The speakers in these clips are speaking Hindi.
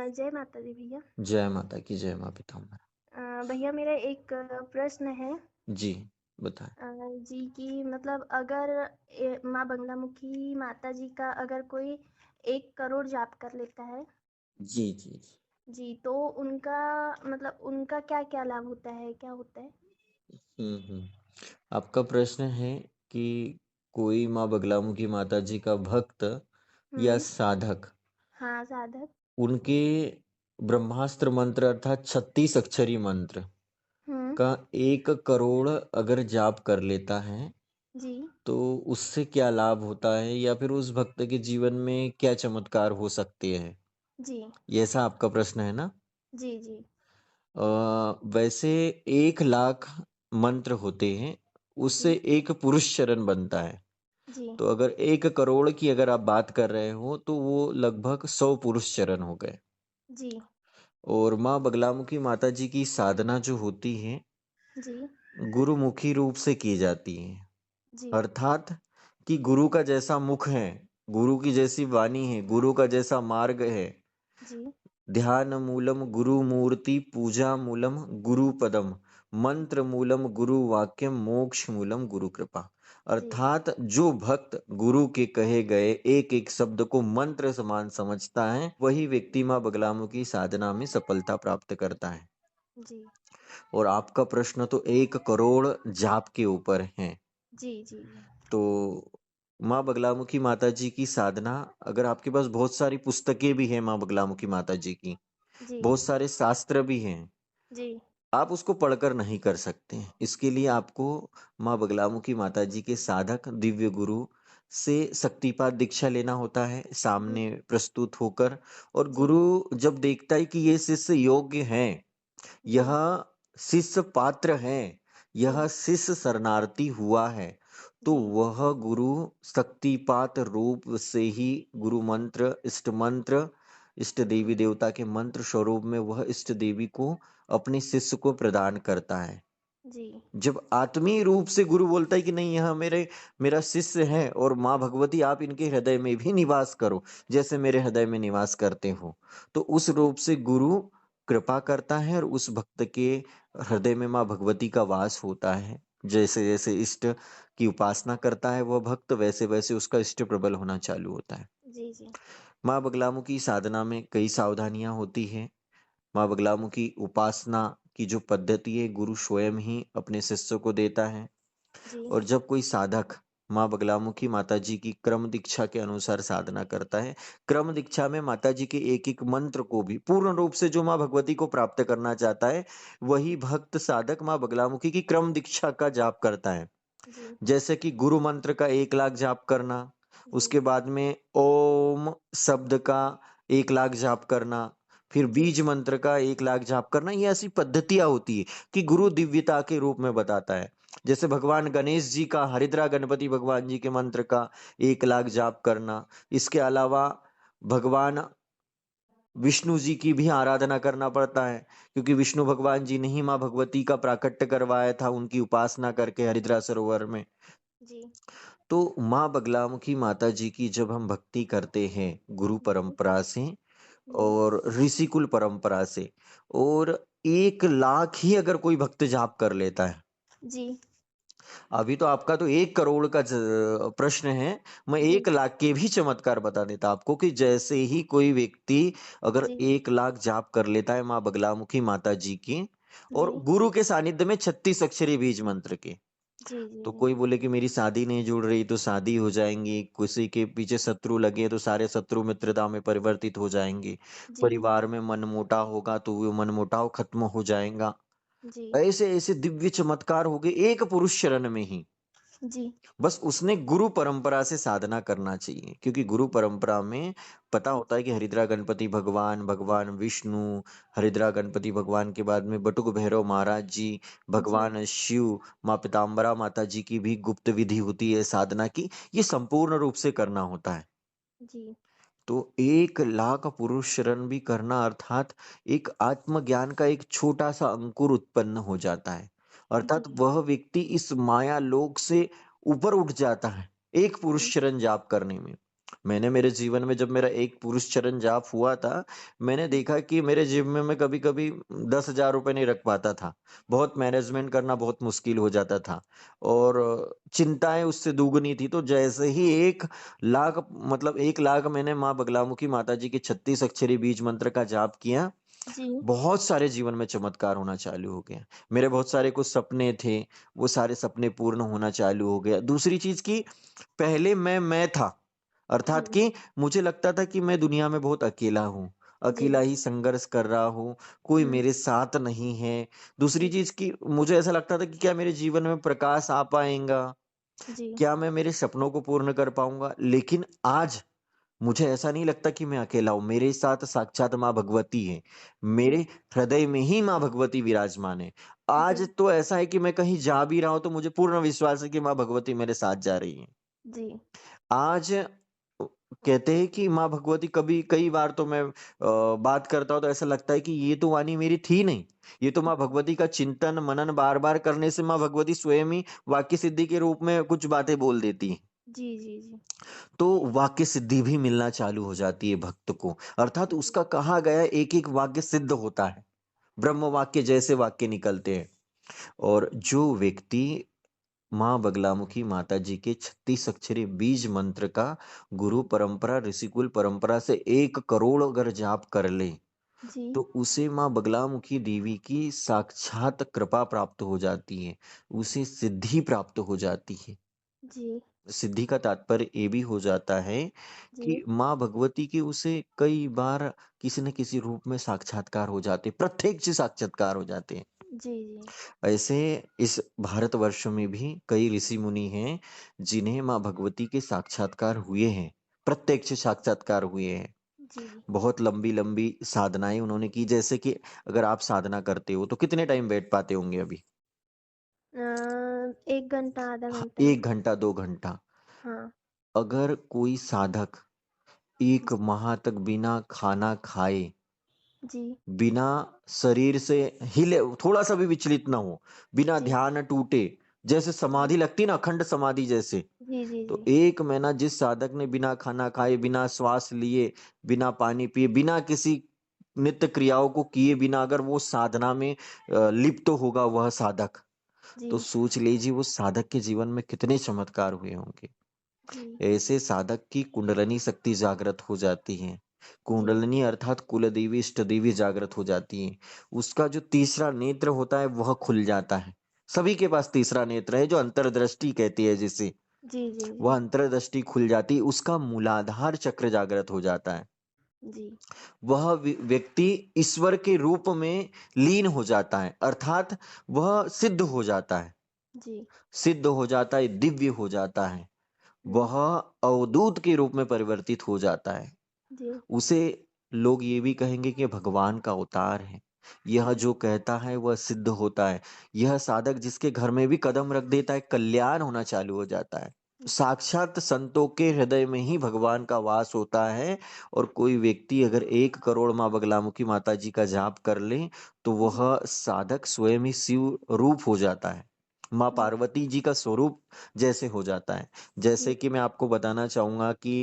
जय माता दी भैया। जय माता की जय माँ पीताम्बर। भैया मेरा एक प्रश्न है जी, बताएँ। जी कि मतलब अगर माँ बगलामुखी माता जी का अगर कोई 1 करोड़ जाप कर लेता है जी, जी, जी। जी, तो उनका मतलब उनका क्या-क्या लाभ होता है? क्या होता है? हुँ। आपका प्रश्न है कि कोई माँ बगलामुखी माता जी का भक्त या हुँ, साधक हाँ, साधक। उनके ब्रह्मास्त्र मंत्र अर्थात 36 अक्षरी मंत्र हुँ, का 1 करोड़ अगर जाप कर लेता है, जी, तो उससे क्या लाभ होता है या फिर उस भक्त के जीवन में क्या चमत्कार हो सकते हैं? जी, ये ऐसा आपका प्रश्न है ना? जी, जी, वैसे 1 लाख मंत्र होते हैं, उससे जी, 1 पुरुष चरण बनता है। जी, तो अगर 1 करोड़ की अगर आप बात कर रहे हो, तो वो लगभग 100 पुरुष चरण हो गए। जी, और माँ बगलामुखी माता जी की साधना जो होती है, जी, गुरुमुखी रूप से की जाती है। जी, अर्थात कि गुरु का जैसा मुख है, गुरु की जैसी वाणी है, गुरु का जैसा मार्ग है, जी, ध्यान मूलम गुरु मूर्ति पूजा मूलम गुरु पदम मंत्र मूलम गुरु वाक्यम मोक्ष मूलम गुरु कृपा। जी, अर्थात जो भक्त गुरु के कहे गए एक एक शब्द को मंत्र समान समझता है, वही व्यक्ति माँ बगलामुखी साधना में सफलता प्राप्त करता है। जी, और आपका प्रश्न तो 1 करोड़ जाप के ऊपर है। जी, जी, तो माँ बगलामुखी माता जी की साधना, अगर आपके पास बहुत सारी पुस्तकें भी हैं माँ बगलामुखी माता जी की, जी, बहुत सारे शास्त्र भी हैं, जी, आप उसको पढ़कर नहीं कर सकते। इसके लिए आपको माँ बगलामुखी माता जी के साधक दिव्य गुरु से शक्तिपात दीक्षा लेना होता है, जी, सामने प्रस्तुत होकर। और जी, गुरु जब देखता है कि ये शिष्य योग्य है, जी, यह शिष्य पात्र है, जी, यह शिष्य शरणार्थी हुआ है, तो जी, वह गुरु शक्तिपात रूप से ही गुरु मंत्र, इष्ट मंत्र, इष्ट देवी देवता के मंत्र स्वरूप में वह इष्ट देवी को अपने शिष्य को प्रदान करता है। जी, जब आत्मीय रूप से गुरु बोलता है कि नहीं, यह मेरा शिष्य है और माँ भगवती आप इनके हृदय में भी निवास करो, जैसे मेरे हृदय में निवास करते हो, तो उस रूप से गुरु कृपा करता है और उस भक्त के हृदय में माँ भगवती का वास होता है। जैसे जैसे इष्ट की उपासना करता है वह भक्त, वैसे वैसे उसका इष्ट प्रबल होना चालू होता है। जी, जी, माँ बगलामुखी साधना में कई सावधानियां होती हैं। माँ बगलामुखी उपासना की जो पद्धति है, गुरु स्वयं ही अपने शिष्य को देता है। जी, और जब कोई साधक माँ बगलामुखी माता जी की क्रम दीक्षा के अनुसार साधना करता है, क्रम दीक्षा में माता जी के एक एक मंत्र को भी पूर्ण रूप से जो माँ भगवती को प्राप्त करना चाहता है, वही भक्त साधक माँ बगलामुखी की क्रम दीक्षा का जाप करता है। जी, जैसे कि गुरु मंत्र का 1 लाख जाप करना, जी, उसके बाद में ओम शब्द का 1 लाख जाप करना, फिर जी, बीज मंत्र का 1 लाख जाप करना, ये ऐसी पद्धतियां होती है कि गुरु दिव्यता के रूप में बताता है। जैसे भगवान गणेश जी का हरिद्रा गणपति भगवान जी के मंत्र का 1 लाख जाप करना। इसके अलावा भगवान विष्णु जी की भी आराधना करना पड़ता है, क्योंकि विष्णु भगवान जी ने ही माँ भगवती का प्राकट्य करवाया था उनकी उपासना करके हरिद्रा सरोवर में। जी, तो माँ बगलामुखी माता जी की जब हम भक्ति करते हैं गुरु जी, परंपरा से जी, और ऋषिकुल परंपरा से, और 1 लाख ही अगर कोई भक्त जाप कर लेता है, जी, अभी तो आपका तो 1 करोड़ का प्रश्न है, मैं जी, 1 लाख के भी चमत्कार बता देता आपको कि जैसे ही कोई व्यक्ति अगर जी, 1 लाख जाप कर लेता है माँ बगलामुखी माता जी की जी, और गुरु के सानिध्य में 36 अक्षरी बीज मंत्र के, जी, जी, तो जी, कोई बोले कि मेरी शादी नहीं जुड़ रही तो शादी हो जाएंगी, किसी के पीछे शत्रु लगे तो सारे शत्रु मित्रता में परिवर्तित हो जाएंगे, जी, परिवार में मनमुटाव होगा तो वो मनमुटाव खत्म हो जाएगा। जी, ऐसे ऐसे दिव्य चमत्कार हो गए एक पुरुष शरण में ही। जी, बस उसने गुरु परंपरा से साधना करना चाहिए, क्योंकि गुरु परंपरा में पता होता है कि हरिद्रा गणपति भगवान, भगवान विष्णु, हरिद्रा गणपति भगवान के बाद में बटुक भैरव महाराज जी, जी, भगवान शिव, माँ पीताम्बरा माता जी की भी गुप्त विधि होती है साधना की, ये संपूर्ण रूप से करना होता है। जी, तो 1 लाख पुरुष शरण भी करना अर्थात एक आत्मज्ञान का एक छोटा सा अंकुर उत्पन्न हो जाता है, अर्थात जी, वह व्यक्ति इस माया लोक से ऊपर उठ जाता है एक पुरुष शरण जाप करने में। मैंने मेरे जीवन में जब मेरा एक पुरुष चरण जाप हुआ था, मैंने देखा कि मेरे जेब में मैं कभी-कभी 10,000 रुपए नहीं रख पाता था। बहुत मैनेजमेंट करना बहुत मुश्किल हो जाता था और चिंताएँ उससे दुगुनी थी। तो जैसे ही 1 लाख मतलब 1 लाख मैंने माँ बगलामुखी माताजी के 36 अक्षरी बीज मंत्र का जाप किया, जी, बहुत सारे जीवन में चमत्कार होना चालू हो गया। मेरे बहुत सारे कुछ सपने थे, वो सारे सपने पूर्ण होना चालू हो गया। दूसरी चीज़ कि पहले मैं था, अर्थात जी, कि मुझे लगता था कि मैं दुनिया में बहुत अकेला हूँ, जी। अकेला ही संघर्ष कर रहा हूँ, कोई हुँ, मेरे साथ नहीं है। दूसरी जी, चीज़ कि मुझे ऐसा लगता था कि क्या मेरे जीवन में प्रकाश आ पाएगा? जी, क्या मैं मेरे सपनों को पूर्ण कर पाऊँगा? लेकिन आज मुझे ऐसा नहीं लगता कि मैं अकेला हूँ, मेरे साथ साक्षात माँ भगवती है। जी, मेरे हृदय में ही माँ भगवती विराजमान है। आज जी, तो ऐसा है कि मैं कहीं जा भी रहा हूँ तो मुझे पूर्ण विश्वास है कि माँ भगवती मेरे साथ जा रही हैं। जी, आज कहते हैं कि माँ भगवती कभी कई बार तो मैं बात करता हूँ तो ऐसा लगता है कि ये तो वाणी मेरी थी नहीं। ये तो माँ भगवती का चिंतन, मनन बार-बार करने से माँ भगवती स्वयं ही वाक्य सिद्धि के रूप में कुछ बातें बोल देती हैं। जी, जी, जी, तो वाक्य सिद्धि भी मिलना चालू हो जाती है भक्त को। अर्थात जी, उसका कहा गया एक-एक वाक्य सिद्ध होता है। ब्रह्म वाक्य जैसे वाक्य निकलते हैं। और जो व्यक्ति माँ बगलामुखी माताजी के 36 अक्षरी बीज मंत्र का गुरु परंपरा, ऋषिकुल परंपरा से 1 करोड़ अगर जाप कर ले, जी, तो उसे माँ बगलामुखी देवी की साक्षात कृपा प्राप्त हो जाती है। उसे सिद्धि प्राप्त हो जाती है। जी, सिद्धि का तात्पर्य ये भी हो जाता है कि जी, माँ भगवती के उसे कई बार किसी न किसी रूप में साक्षात्कार हो जाते, प्रत्यक्ष साक्षात्कार हो जाते हैं। जी, जी, ऐसे इस भारतवर्ष में भी कई ऋषि मुनि हैं, जिन्हें माँ भगवती के साक्षात्कार हुए हैं, प्रत्यक्ष साक्षात्कार हुए हैं। जी। बहुत लंबी-लंबी साधनाएँ उन्होंने की, जैसे कि अगर आप साधना करते हो, तो कितने टाइम बैठ पाते होंगे अभी? 1 घंटा, आधा हाँ, घंटा। 1 घंटा, 2 घंटा। हाँ, अगर कोई साधक 1 जी, माह तक बिना खाना खाए, जी, बिना शरीर से हिले, थोड़ा-सा भी विचलित ना हो, बिना जी, ध्यान टूटे, जैसे जी, समाधि लगती है ना, अखंड समाधि जैसे, जी, जी, तो जी, 1 महीना जिस साधक ने बिना खाना खाए, बिना श्वास लिए, बिना पानी पिए, बिना किसी नित्य क्रियाओं को किए बिना अगर वो साधना में लिप्त होगा वह साधक, तो जी, सोच लीजिए उस साधक के जीवन में कितने चमत्कार हुए होंगे। जी, ऐसे साधक की कुंडलिनी शक्ति जागृत हो जाती है। जी, कुंडलिनी अर्थात कुलदेवी, इष्ट देवी जागृत हो जाती है। उसका जो तीसरा नेत्र होता है वह खुल जाता है। सभी के पास तीसरा नेत्र है जो अंतर्दृष्टि कहती है जिसे। जी, जी, वह जी, अंतर्दृष्टि खुल जाती है, उसका मूलाधार चक्र जागृत हो जाता है। जी, वह व्यक्ति ईश्वर के रूप में लीन हो जाता है, अर्थात वह सिद्ध हो जाता है। जी, सिद्ध हो जाता है, दिव्य हो जाता है। हुँ, वह अवधूत के रूप में परिवर्तित हो जाता है। जी, उसे लोग ये भी कहेंगे कि भगवान का अवतार है। यह जी, जो कहता है वह सिद्ध होता है। यह साधक जिसके घर में भी कदम रख देता है, कल्याण होना चालू हो जाता है। साक्षात संतों के हृदय में ही भगवान का वास होता है और कोई व्यक्ति अगर 1 करोड़ माँ बगलामुखी माताजी का जाप कर ले, तो जी, वह साधक स्वयं ही शिव रूप हो जाता है। माँ जी, पार्वती जी का स्वरूप जैसे हो जाता है। जैसे जी, कि मैं आपको बताना चाहूँगा कि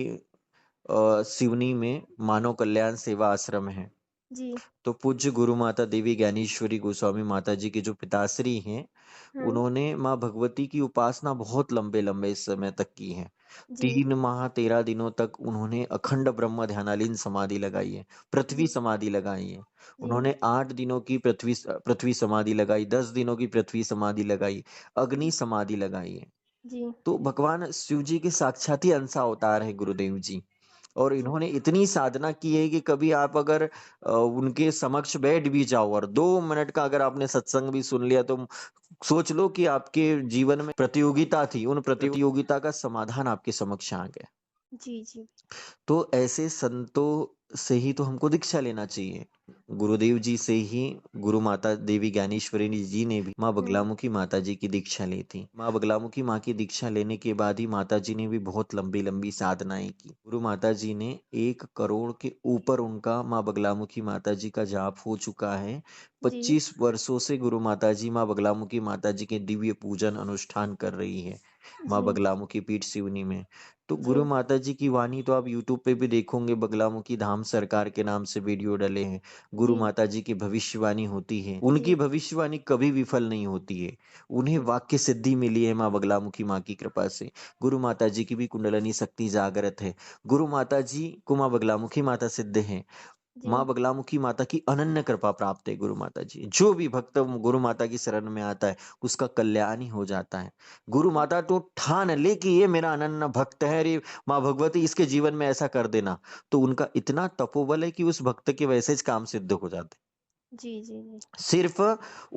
सिवनी में मानव कल्याण सेवा आश्रम है। जी, तो पूज्य गुरु माता देवी ज्ञानेश्वरी गोस्वामी माता जी के जो पिताश्री हैं, हाँ, उन्होंने माँ भगवती की उपासना बहुत लंबे-लंबे समय तक की है। जी, 3 माह 13 दिनों तक उन्होंने अखंड ब्रह्म ध्यानालीन समाधि लगाई है, पृथ्वी जी, समाधि लगाई है। जी, उन्होंने 8 दिनों की पृथ्वी समाधि लगाई, 10 दिनों की पृथ्वी समाधि लगाई, अग्नि जी, समाधि लगाई है। जी, तो भगवान शिव जी के साक्षात ही अंश अवतार है गुरुदेव जी। और जी, इन्होंने इतनी साधना की है कि कभी आप अगर उनके समक्ष बैठ भी जाओ और 2 मिनट का अगर आपने सत्संग भी सुन लिया तो सोच लो कि आपके जीवन में प्रतियोगिता थी, उन प्रतियोगिता का समाधान आपके समक्ष आ गया। जी, जी, तो ऐसे संतों से ही तो हमको दीक्षा लेना चाहिए। गुरुदेव जी से ही गुरु माता देवी ज्ञानेश्वरी जी ने भी माँ हुँ, बगलामुखी माता जी की दीक्षा ली थी। माँ बगलामुखी माँ की दीक्षा लेने के बाद ही माता जी ने भी बहुत लंबी-लंबी साधनाएँ की। गुरु माता जी ने 1 करोड़ के ऊपर उनका माँ बगलामुखी माता जी का जाप हो चुका है। जी, 25 वर्षों से गुरु माता जी माँ बगलामुखी माता जी के दिव्य पूजन अनुष्ठान कर रही है, माँ जी, बगलामुखी पीठ सिवनी में। तो जी, गुरु माता जी की वाणी तो आप यूट्यूब पे भी देखोगे, बगलामुखी धाम सरकार के नाम से वीडियो डले हैं। गुरु जी, माता जी की भविष्यवाणी होती है। जी, उनकी भविष्यवाणी कभी विफल नहीं होती है। उन्हें वाक्य सिद्धि मिली है माँ बगलामुखी माँ की कृपा से। गुरु माता जी की भी कुंडलिनी शक्ति जागृत है। गुरु माता जी को माँ बगलामुखी माता सिद्ध हैं। जी, माँ बगलामुखी माता की अनन्य कृपा प्राप्त है गुरु माता जी। जो भी भक्त गुरु माता की शरण में आता है, उसका कल्याण ही हो जाता है। गुरु जी, माता तो ठान ले कि ये मेरा अनन्य भक्त है, अरे माँ भगवती इसके जीवन में ऐसा कर देना, तो उनका इतना तपोबल है कि उस भक्त के वैसे ही काम सिद्ध हो जाते जी, जी, जी, हैं। सिर्फ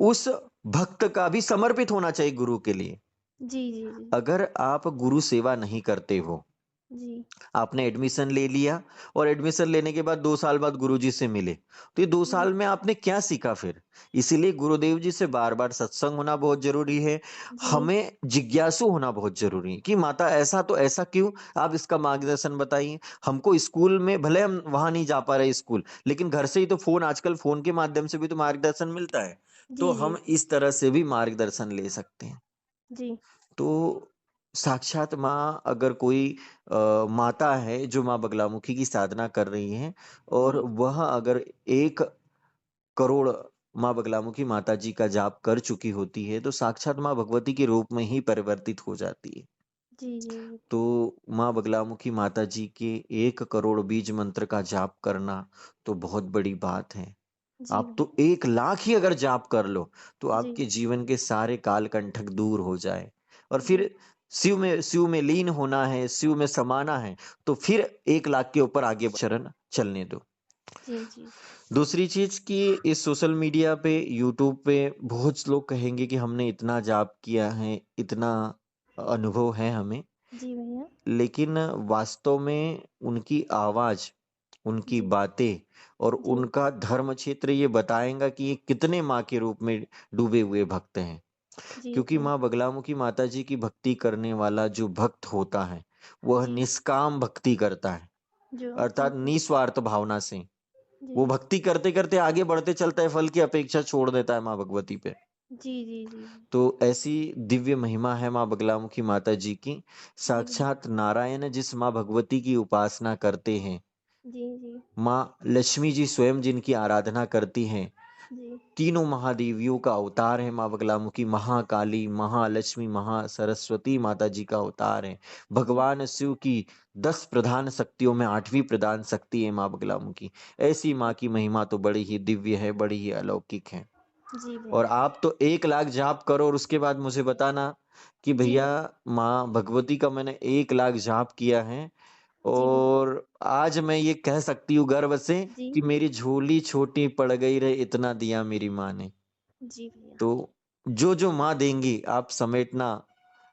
उस भक्त का भी समर्पित होना चाहिए गुरु के लिए। जी, जी, जी, अगर आप गुरु सेवा नहीं करते हो, जी, आपने एडमिशन ले लिया और एडमिशन लेने के बाद 2 साल बाद गुरुजी से मिले। तो ये 2 जी, साल में आपने क्या सीखा फिर? इसीलिए गुरुदेव जी से बार-बार सत्संग होना बहुत ज़रूरी है। जी, हमें जिज्ञासु होना बहुत ज़रूरी है कि माता ऐसा तो ऐसा क्यों? आप इसका मार्गदर्शन बताइए। हमको स्कूल में भले हम वहाँ नहीं जा पा रहे स्कूल, लेकिन घर से ही तो फ़ोन आजकल फ़ोन के माध्यम से भी तो मार्गदर्शन मिलता है। तो जी, जी, हम इस तरह से भी मार्गदर्शन ले सकते हैं। जी, तो साक्षात माँ अगर कोई माता है जो माँ बगलामुखी की साधना कर रही हैं और जी, वह अगर 1 करोड़ माँ बगलामुखी माता जी का जाप कर चुकी होती है, तो साक्षात माँ भगवती के रूप में ही परिवर्तित हो जाती है। जी, जी, तो माँ बगलामुखी माता जी के 1 करोड़ बीज मंत्र का जाप करना तो बहुत बड़ी बात है। जी आप तो भैया, 1 लाख ही अगर जाप कर लो, तो जी, आपके जीवन के सारे काल-कंटक दूर हो जाए। और जी, फिर शिव में लीन होना है, शिव में समाना है, तो फिर 1 लाख के ऊपर आगे चरण चलने दो। जी, जी, दूसरी चीज़ कि इस सोशल मीडिया पे, यूट्यूब पे बहुत लोग कहेंगे कि हमने इतना जाप किया है, इतना अनुभव है हमें, जी भैया, लेकिन वास्तव में उनकी आवाज़, उनकी जी, बातें और जी, उनका धर्म क्षेत्र ये बताएगा कि ये कितने माँ के रूप में डूबे हुए भक्त हैं। जी, क्योंकि जी, माँ बगलामुखी माता जी की भक्ति करने वाला जो भक्त होता है, वह जी, निष्काम भक्ति करता है, जो जी, अर्थात जी, निस्वार्थ भावना से। जी, वो भक्ति करते-करते आगे बढ़ते चलता है, फल की अपेक्षा छोड़ देता है माँ भगवती पे। जी, जी, जी, तो ऐसी दिव्य महिमा है माँ बगलामुखी माता जी की। जी भैया, साक्षात नारायण जिस माँ भगवती की उपासना करते हैं, जी, जी, माँ लक्ष्मी जी स्वयं जिनकी आराधना करती हैं, जी, तीनों महादेवियों का अवतार है माँ बगलामुखी, महाकाली, महालक्ष्मी, महासरस्वती माता जी का अवतार है। जी, भगवान शिव की 10 प्रधान शक्तियों में 8वीं प्रधान शक्ति है माँ बगलामुखी। ऐसी माँ की महिमा तो बड़ी ही दिव्य है, बड़ी ही अलौकिक है। जी और भैया, आप तो 1 लाख जाप करो और उसके बाद मुझे बताना कि जी भैया भैया, माँ भगवती का मैंने 1 लाख जाप किया है जी भैया, और आज मैं ये कह सकती हूँ गर्व से जी, कि मेरी झोली छोटी पड़ गई रे इतना दिया मेरी माँ ने। जी भैया, तो जो माँ देंगी आप समेटना,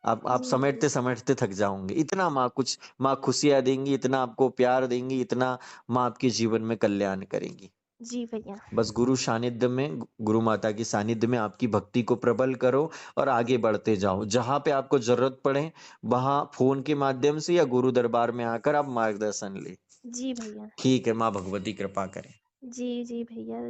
आप जी, जी, समेटते-समेटते थक जाओगे। इतना माँ खुशियाँ देंगी, इतना आपको प्यार देंगी, इतना माँ आपके जीवन में कल्याण करेंगी। जी भैया, बस गुरु सानिध्य में, गुरु माता की सानिध्य में आपकी भक्ति को प्रबल करो और आगे बढ़ते जाओ। जहाँ पे आपको ज़रूरत पड़े, वहाँ फ़ोन के माध्यम से या गुरु दरबार में आकर आप मार्गदर्शन लें। जी भैया, ठीक है, माँ भगवती कृपा करें। जी, जी भैया।